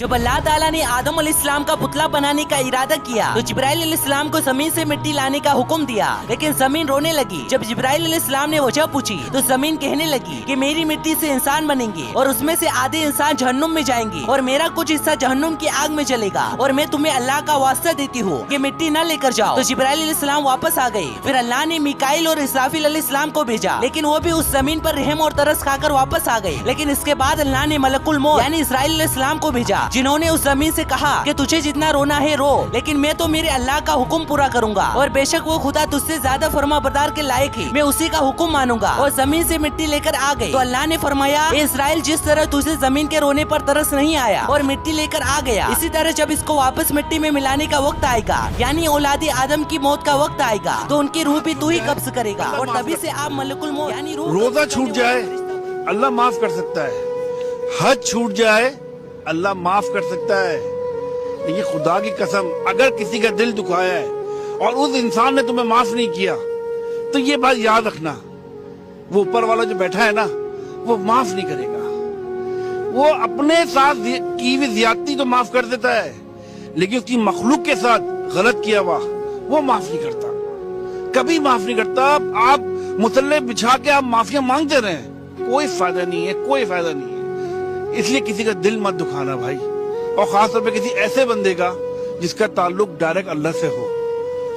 जब अल्लाह ताला ने आदम अलैहिस्सलाम का पुतला बनाने का इरादा किया तो जिब्राइल अलैहिस्सलाम को जमीन से मिट्टी लाने का हुक्म दिया, लेकिन जमीन रोने लगी। जब जिब्राइल अलैहिस्सलाम ने वजह पूछी तो जमीन कहने लगी कि मेरी मिट्टी से इंसान बनेंगे और उसमें से आधे इंसान जहन्नुम में जाएंगे और मेरा कुछ हिस्सा जहन्नुम की आग में जलेगा, और मैं तुम्हें अल्लाह का वास्ता देती हूँ कि मिट्टी न लेकर जाओ। तो जिब्राइल अलैहिस्सलाम वापस आ गए। फिर अल्लाह ने मीकाईल और इसराफील अलैहिस्सलाम को भेजा, लेकिन वो भी उस जमीन पर रहम और तरस खाकर वापस आ गए। लेकिन इसके बाद अल्लाह ने मलकुल मौत यानी इसराइल अलैहिस्सलाम को भेजा, जिन्होंने उस जमीन से कहा कि तुझे जितना रोना है रो, लेकिन मैं तो मेरे अल्लाह का हुक्म पूरा करूंगा, और बेशक वो खुदा तुझसे ज्यादा फरमाबरदार के लायक है, मैं उसी का हुक्म मानूंगा। और जमीन से मिट्टी लेकर आ गए। तो अल्लाह ने फरमाया, ए इसराइल, जिस तरह तुझे जमीन के रोने पर तरस नहीं आया और मिट्टी लेकर आ गया, इसी तरह जब इसको वापस मिट्टी में मिलाने का वक्त आएगा, यानी औलादी आदम की मौत का वक्त आएगा, तो उनकी रूह भी तू ही कब्ज करेगा, और तभी से आप मलकुल मौत यानी रूह। रोजा छूट जाए अल्लाह माफ कर सकता है, हज छूट जाए अल्लाह माफ कर सकता है। ये खुदा की कसम, अगर किसी का दिल दुखाया है और उस इंसान ने तुम्हें माफ नहीं किया, तो ये बात याद रखना, वो ऊपर वाला जो बैठा है ना, वो माफ नहीं करेगा। वो अपने साथ की हुई ज्यादती तो माफ कर देता है, लेकिन उसकी मखलूक के साथ गलत किया हुआ वो माफ नहीं करता, कभी माफ नहीं करता। आप मुसल्ले बिछा के आप माफिया मांगते रहे, कोई फायदा नहीं है, कोई फायदा नहीं है। इसलिए किसी का दिल मत दुखाना भाई, और खास तौर पे किसी ऐसे बंदे का जिसका ताल्लुक डायरेक्ट अल्लाह से हो,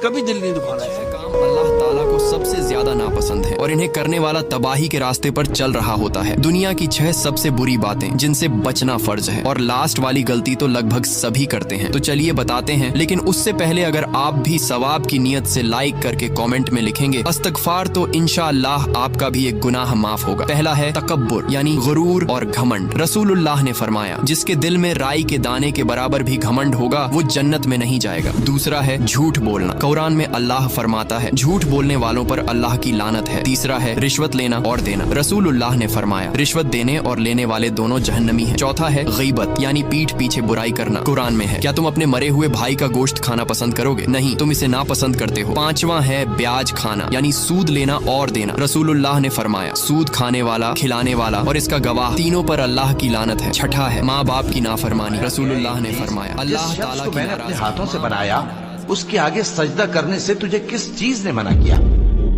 कभी दिल नहीं दुखाना है। काम अल्लाह ताला को सबसे ज्यादा नापसंद है और इन्हें करने वाला तबाही के रास्ते पर चल रहा होता है। दुनिया की 6 सबसे बुरी बातें जिनसे बचना फर्ज है, और लास्ट वाली गलती तो लगभग सभी करते हैं। तो चलिए बताते हैं, लेकिन उससे पहले अगर आप भी सवाब की नियत से लाइक करके कमेंट में लिखेंगे इस्तगफार, तो इंशाअल्लाह आपका भी एक गुनाह माफ होगा। पहला है तकब्बुर यानी गुरूर और घमंड। रसूलुल्लाह ने फरमाया, जिसके दिल में राई के दाने के बराबर भी घमंड होगा वो जन्नत में नहीं जाएगा। दूसरा है झूठ बोलना। कुरान में अल्लाह फरमाता है, झूठ बोलने वालों पर अल्लाह की लानत है। तीसरा है रिश्वत लेना और देना। रसूलुल्लाह ने फरमाया, रिश्वत देने और लेने वाले दोनों जहन्नमी हैं। चौथा है गीबत यानी पीठ पीछे बुराई करना। कुरान में है, क्या तुम अपने मरे हुए भाई का गोश्त खाना पसंद करोगे? नहीं, तुम इसे नापसंद करते हो। पांचवा है ब्याज खाना यानी सूद लेना और देना। रसूलुल्लाह ने फरमाया, सूद खाने वाला, खिलाने वाला और इसका गवाह, तीनों पर अल्लाह की लानत है। छठा है माँ बाप की नाफरमानी। रसूलुल्लाह ने फरमाया, अल्लाह ताला की मैंने अपने नाराजगी हाथों से बनाया, उसके आगे सजदा करने से तुझे किस चीज ने मना किया?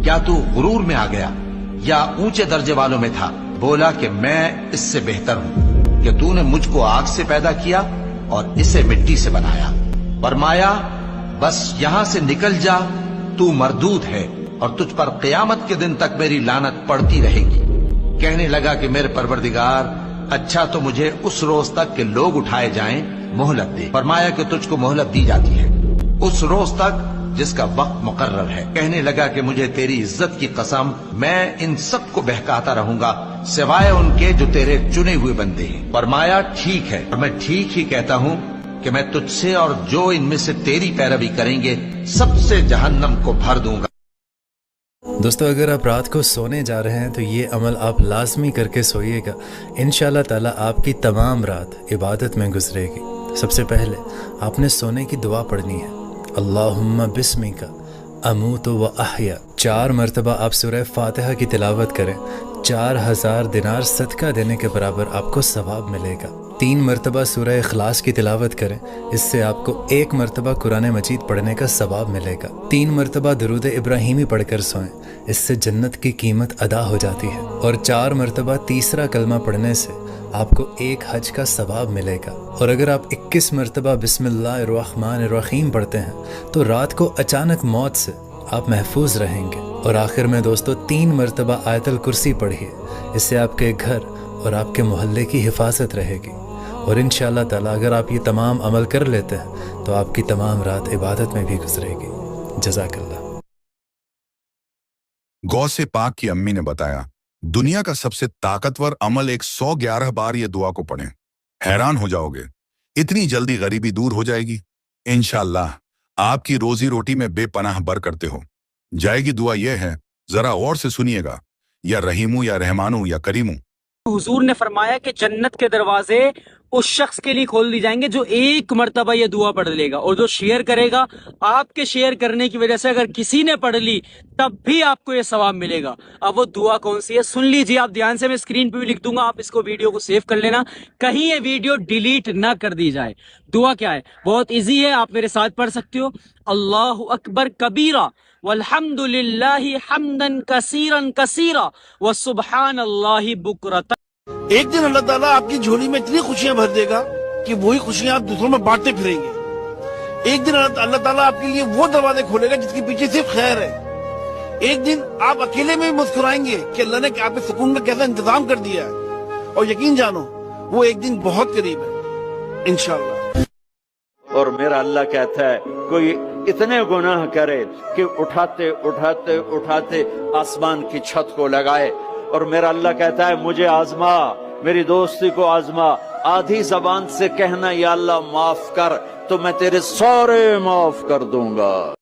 क्या तू गुरूर में आ गया या ऊंचे दर्जे वालों में था? बोला कि मैं इससे बेहतर हूं कि तूने मुझको आग से पैदा किया और इसे मिट्टी से बनाया। फरमाया, बस यहां से निकल जा, तू मरदूद है और तुझ पर क़यामत के दिन तक मेरी लानत पड़ती रहेगी। कहने लगा कि मेरे परवरदिगार, अच्छा तो मुझे उस रोज तक के लोग उठाए जाएं मोहलत दे। फरमाया कि तुझको मोहलत दी जाती है उस रोज तक जिसका वक्त मुकर्रर है। कहने लगा कि मुझे तेरी इज्जत की कसम, मैं इन सब को बहकाता रहूंगा सिवाय उनके जो तेरे चुने हुए बंदे हैं। फरमाया, ठीक है, और मैं ठीक ही कहता हूं कि मैं तुझसे और जो इनमें से तेरी पैरवी करेंगे सबसे जहन्नम को भर दूंगा। दोस्तों, अगर आप रात को सोने जा रहे हैं तो ये अमल आप लाजमी करके सोइएगा। इंशाअल्लाह ताला आपकी तमाम रात इबादत में गुजरेगी। सबसे पहले आपने सोने की दुआ पढ़नी है, अल्लाहुम्मा बिस्मिका अमूतु व अहया। 4 मरतबा आप सूरह फातिहा की तिलावत करें, 4000 दिनार सदका देने के बराबर आपको सवाब मिलेगा। 3 मरतबा सूरह इखलास की तिलावत करें, इससे आपको 1 मरतबा कुरान मजीद पढ़ने का सवाब मिलेगा। 3 मरतबा दरूद इब्राहिमी पढ़कर सोएं, इससे जन्नत की कीमत अदा हो जाती है। और 4 मरतबा तीसरा कलमा पढ़ने से आपको 1 हज का सवाब मिलेगा। और अगर आप 21 मरतबा बिस्मिल्लाहिर्रहमानिर्रहीम पढ़ते हैं तो रात को अचानक मौत से आप महफूज रहेंगे। और आखिर में दोस्तों 3 मरतबा आयतल कुर्सी पढ़िए, इससे आपके घर और आपके मोहल्ले की हिफाजत रहेगी। और इंशाअल्लाह ताला अगर आप ये तमाम अमल कर लेते हैं तो आपकी तमाम रात इबादत में भी गुजरेगी। जज़ाकल्लाह। गौसे पाक की अम्मी ने बताया, दुनिया का सबसे ताकतवर अमल 111 बार ये दुआ को पढ़ें। हैरान हो जाओगे, इतनी जल्दी गरीबी दूर हो जाएगी। इंशाअल्लाह आपकी रोजी रोटी में बेपनाह बरकते हो जाएगी। दुआ यह है, जरा और से सुनिएगा, या रहीमू या रहमानू या करीमू। हुजूर ने फरमाया कि जन्नत के दरवाजे اس شخص کے لیے کھول دی جائیں گے جو ایک مرتبہ یہ دعا پڑھ لے گا، اور جو شیئر کرے گا آپ کے شیئر کرنے کی وجہ سے اگر کسی نے پڑھ لی تب بھی آپ کو یہ ثواب ملے گا۔ اب وہ دعا کون سی ہے سن لیجیے آپ دھیان سے، میں اسکرین پہ بھی لکھ دوں گا، آپ اس کو ویڈیو کو سیو کر لینا، کہیں یہ ویڈیو ڈیلیٹ نہ کر دی جائے۔ دعا کیا ہے؟ بہت ایزی ہے، آپ میرے ساتھ پڑھ سکتے ہو۔ اللہ اکبر کبیرہ والحمد للہ حمدا کثیرا کثیرا وسبحان اللہ بکرۃ۔ ایک دن اللہ تعالیٰ آپ کی جھولی میں اتنی خوشیاں بھر دے گا کہ وہی خوشیاں آپ دوسروں میں بانٹتے پھریں گے۔ ایک دن اللہ تعالیٰ آپ کے لیے وہ دروازے کھولے گا جس کے پیچھے صرف خیر ہے۔ ایک دن آپ اکیلے میں مسکرائیں گے کہ اللہ نے آپ کے سکون کا کیسا انتظام کر دیا ہے، اور یقین جانو وہ ایک دن بہت قریب ہے انشاءاللہ۔ اور میرا اللہ کہتا ہے کوئی اتنے گناہ کرے کہ اٹھاتے اٹھاتے اٹھاتے آسمان کی چھت کو لگائے، اور میرا اللہ کہتا ہے مجھے آزما، میری دوستی کو آزما، آدھی زبان سے کہنا یا اللہ معاف کر تو میں تیرے سارے معاف کر دوں گا۔